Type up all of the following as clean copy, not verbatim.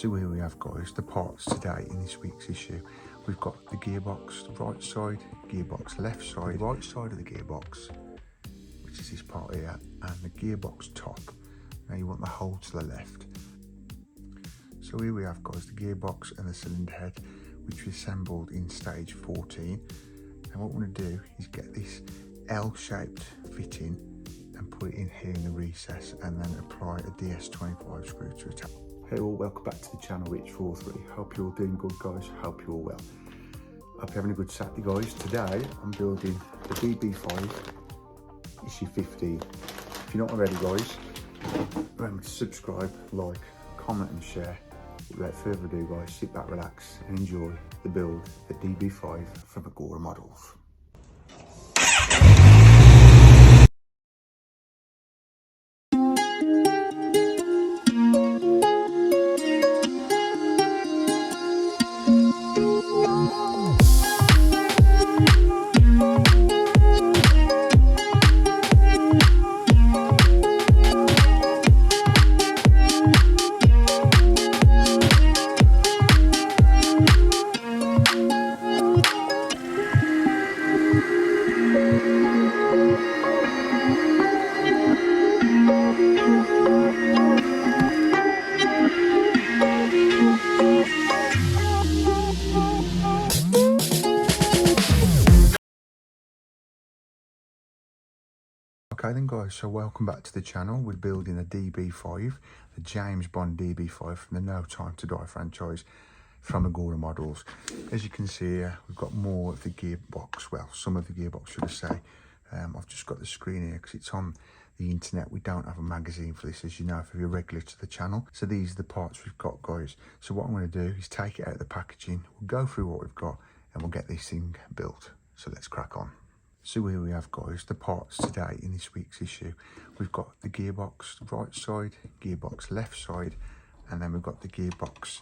So here we have, guys, the parts today in this week's issue. We've got the gearbox right side, gearbox left side, right side of the gearbox, which is this part here, and the gearbox top. Now you want the hole to the left. So here we have, guys, the gearbox and the cylinder head, which we assembled in stage 14. And what we want to do is get this L-shaped fitting and put it in here in the recess, and then apply a DS25 screw to it. Hey all, welcome back to the channel, Rich43. Hope you're all doing good, guys. Hope you're all well. Hope you're having a good Saturday, guys. Today I'm building the db5 issue 15. If you're not already, guys, remember to subscribe, like, comment and share. Without further ado, guys, sit back, relax and enjoy the build of the db5 from Agora Models. Okay then, guys, so welcome back to the channel. We're building a db5, the James Bond db5 from the No Time to Die franchise from Agora Models. As you can see here, we've got more of the gearbox, well, some of the gearbox should I say. I've just got the screen here because it's on the internet. We don't have a magazine for this, as you know, if you're regular to the channel. So these are the parts we've got, guys. So what I'm going to do is take it out of the packaging, we'll go through what we've got, and we'll get this thing built. So let's crack on. So here we have, guys, the parts today in this week's issue. We've got the gearbox right side, gearbox left side, and then we've got the gearbox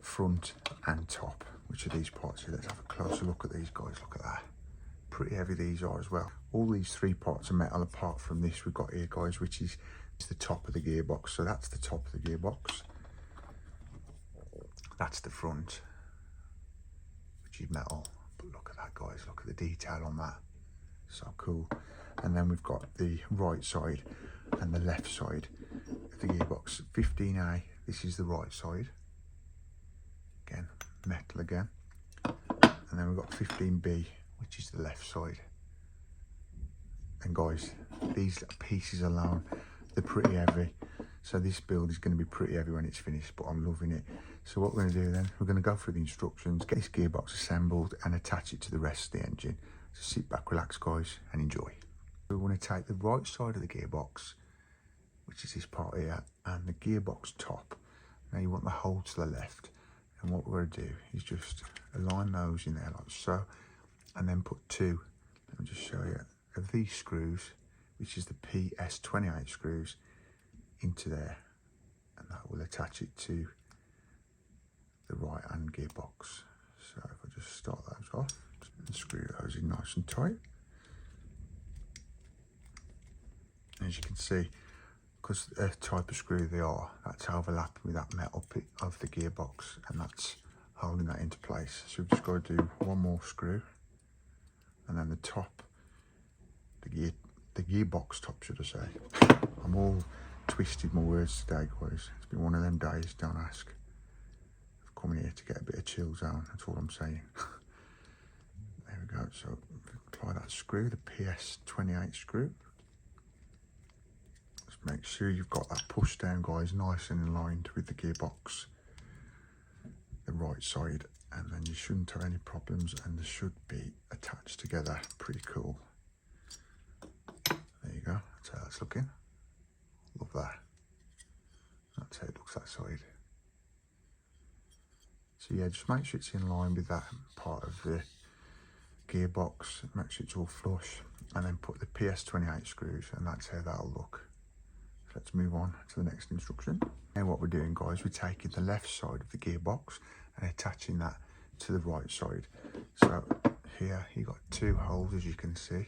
front and top, which are these parts here. Let's have a closer look at these, guys. Look at that. Pretty heavy these are as well. All these three parts are metal apart from this we've got here, guys, which is the top of the gearbox. So that's the top of the gearbox. That's the front, which is metal. But look at that, guys. Look at the detail on that. So cool. And then we've got the right side and the left side of the gearbox. 15A, this is the right side, again metal again, and then we've got 15B, which is the left side. And guys, these pieces alone, they're pretty heavy, so this build is going to be pretty heavy when it's finished, but I'm loving it. So what we're going to do then, we're going to go through the instructions, get this gearbox assembled and attach it to the rest of the engine. So sit back, relax, guys, and enjoy. We want to take the right side of the gearbox, which is this part here, and the gearbox top. Now you want the hole to the left, and what we're going to do is just align those in there like so, and then put two, let me just show you, of these screws, which is the PS28 screws, into there, and that will attach it to the right hand gearbox. So if I just start those off and screw those in nice and tight. As you can see, because the type of screw they are, that's overlapping with that metal bit of the gearbox, and that's holding that into place. So we've just got to do one more screw, and then the top, the gearbox top, should I say. I'm all twisted my words today, guys. It's been one of them days, don't ask. I've come here to get a bit of chill zone, that's all I'm saying. There we go. So apply that screw, the PS28 screw. Just make sure you've got that push down, guys, nice and aligned with the gearbox, the right side, and then you shouldn't have any problems, and they should be attached together. Pretty cool. There you go. That's how that's looking. Love that. That's how it looks that side. So yeah, just make sure it's in line with that part of the gearbox, make sure it's all flush, and then put the PS28 screws, and that's how that'll look. So let's move on to the next instruction. Now what we're doing, guys, we're taking the left side of the gearbox and attaching that to the right side. So here you got two holes, as you can see.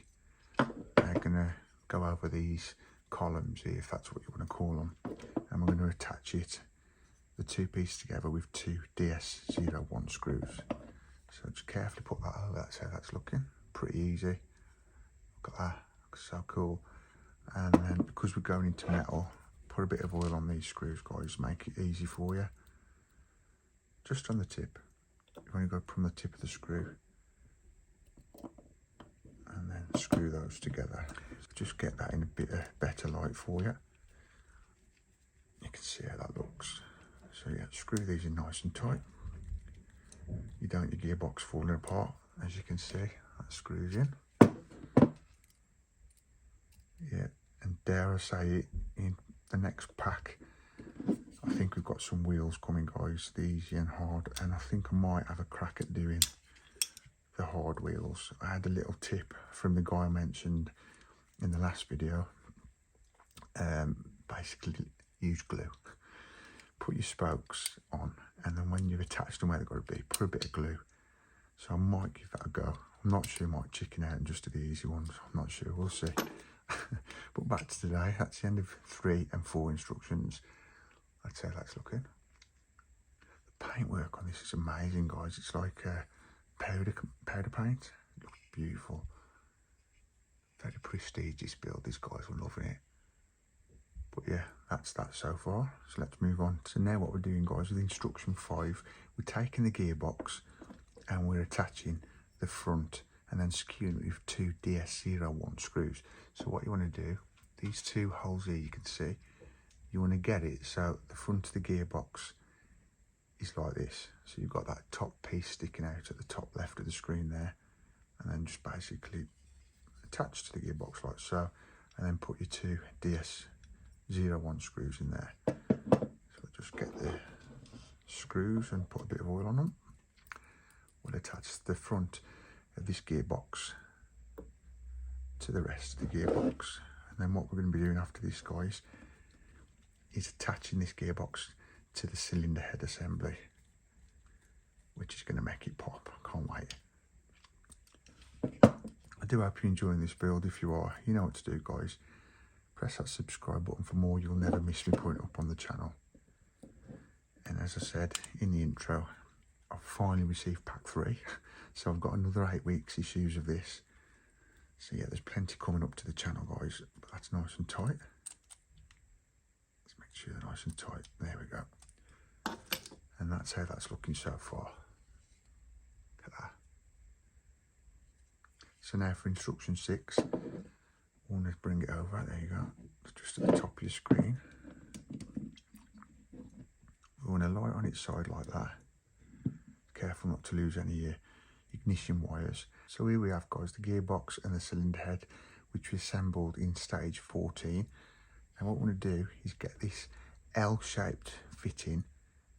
They're gonna go over these columns here, if that's what you want to call them, and we're going to attach it the two pieces together with two DS01 screws. So just carefully put that over. That's how that's looking. Pretty easy. Look at that. Looks so cool. And then because we're going into metal, put a bit of oil on these screws, guys. Make it easy for you. Just on the tip. You're going to go from the tip of the screw and then screw those together. So just get that in a bit of better light for you. You can see how that looks. So yeah, screw these in nice and tight. You don't want your gearbox falling apart. As you can see, that screws in. Yeah, and dare I say it, in the next pack, I think we've got some wheels coming, guys, the easy and hard, and I think I might have a crack at doing the hard wheels. I had a little tip from the guy I mentioned in the last video. Basically, use glue. Put your spokes on, and then when you've attached them where they've got to be, put a bit of glue. So I might give that a go. I'm not sure, I might chicken out and just do the easy ones. I'm not sure, we'll see. But back to today, that's the end of 3 and 4 instructions. That's how that's looking. The paintwork on this is amazing, guys. It's like powder paint. It looks beautiful. Very prestigious build. These guys were loving it. But yeah, that's that so far. So let's move on. So now what we're doing, guys, with instruction 5, we're taking the gearbox and we're attaching the front and then skewing it with 2 DS01 screws. So what you want to do, these 2 holes here you can see, you want to get it so the front of the gearbox is like this. So you've got that top piece sticking out at the top left of the screen there, and then just basically attach to the gearbox like so, and then put your 2 DS01 screws in there. So just get the screws and put a bit of oil on them. We'll attach the front of this gearbox to the rest of the gearbox, and then what we're going to be doing after this, guys, is attaching this gearbox to the cylinder head assembly, which is going to make it pop. I can't wait. I do hope you're enjoying this build. If you are, you know what to do, guys. Press that subscribe button for more. You'll never miss me putting it up on the channel. And as I said in the intro, I've finally received pack 3. So I've got another 8 weeks issues of this. So yeah, there's plenty coming up to the channel, guys. But that's nice and tight. Let's make sure they're nice and tight. There we go. And that's how that's looking so far. Look at that. So now for instruction 6, I want to bring it over. There you go. It's just at the top of your screen. We want to light on its side like that. Careful not to lose any ignition wires. So here we have, guys, the gearbox and the cylinder head, which we assembled in stage 14. And what we want to do is get this L-shaped fitting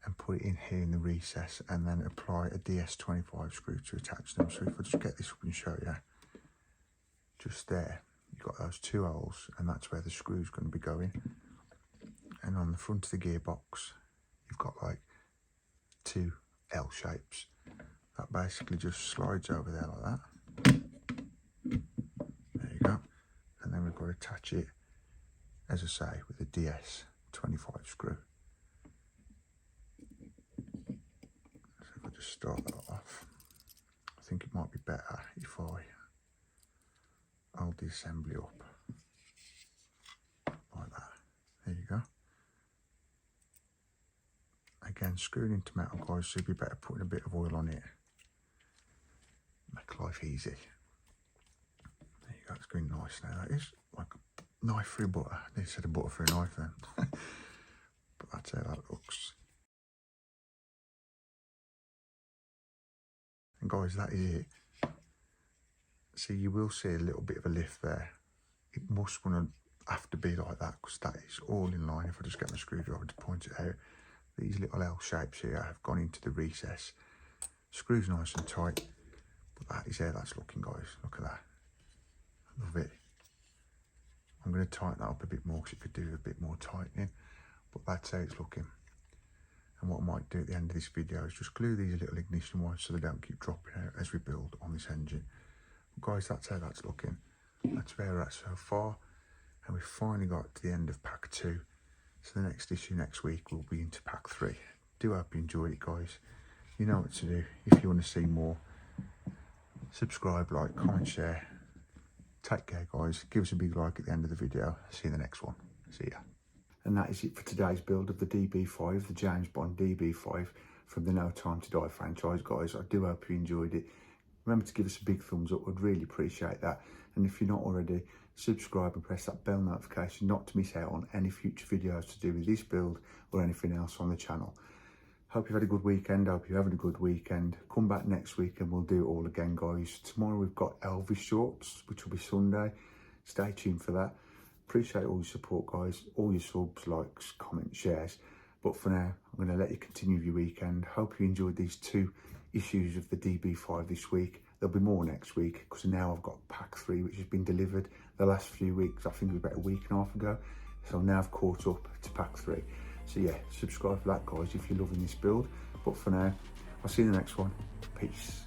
and put it in here in the recess, and then apply a DS25 screw to attach them. So if I just get this up and show you, just there, you've got those 2 holes, and that's where the screw's going to be going. And on the front of the gearbox, you've got like 2 L shapes. That basically just slides over there like that. There you go. And then we've got to attach it, as I say, with a DS25 screw. So if I just start that off, I think it might be better if I hold the assembly up like that. There you go. Again, screwing into metal, guys, so it'd be better putting a bit of oil on it. Make life easy. There you go, it's going nice now. That is like a knife through butter. They said a butter through a knife then. But that's how that looks. And guys, that is it. See, you will see a little bit of a lift there. It must have to be like that, because that is all in line. If I just get my screwdriver to point it out, these little L shapes here have gone into the recess. Screws nice and tight. But that is how that's looking, guys. Look at that. I love it. I'm going to tighten that up a bit more, because it could do a bit more tightening. But that's how it's looking. And what I might do at the end of this video is just glue these little ignition wires so they don't keep dropping out as we build on this engine. But guys, that's how that's looking. That's where we're at so far. And we've finally got to the end of pack 2. So the next issue next week will be into pack 3. do hope you enjoyed it, guys. You know what to do. If you want to see more, subscribe, like, comment, share. Take care, guys. Give us a big like at the end of the video. See you in the next one. See ya. And that is it for today's build of the DB5, the James Bond DB5 from the No Time to Die franchise, guys. I do hope you enjoyed it. Remember to give us a big thumbs up. I'd really appreciate that. And if you're not already, subscribe and press that bell notification not to miss out on any future videos to do with this build or anything else on the channel. Hope you've had a good weekend. Hope you're having a good weekend. Come back next week and we'll do it all again, guys. Tomorrow we've got Elvis shorts, which will be Sunday. Stay tuned for that. Appreciate all your support, guys. All your subs, likes, comments, shares. But for now, I'm going to let you continue your weekend. Hope you enjoyed these 2 issues of the DB5 this week. There'll be more next week because now I've got pack 3, which has been delivered the last few weeks. I think it was about a week and a half ago. So now I've caught up to pack 3. So yeah, subscribe for that, guys, if you're loving this build. But for now, I'll see you in the next one. Peace.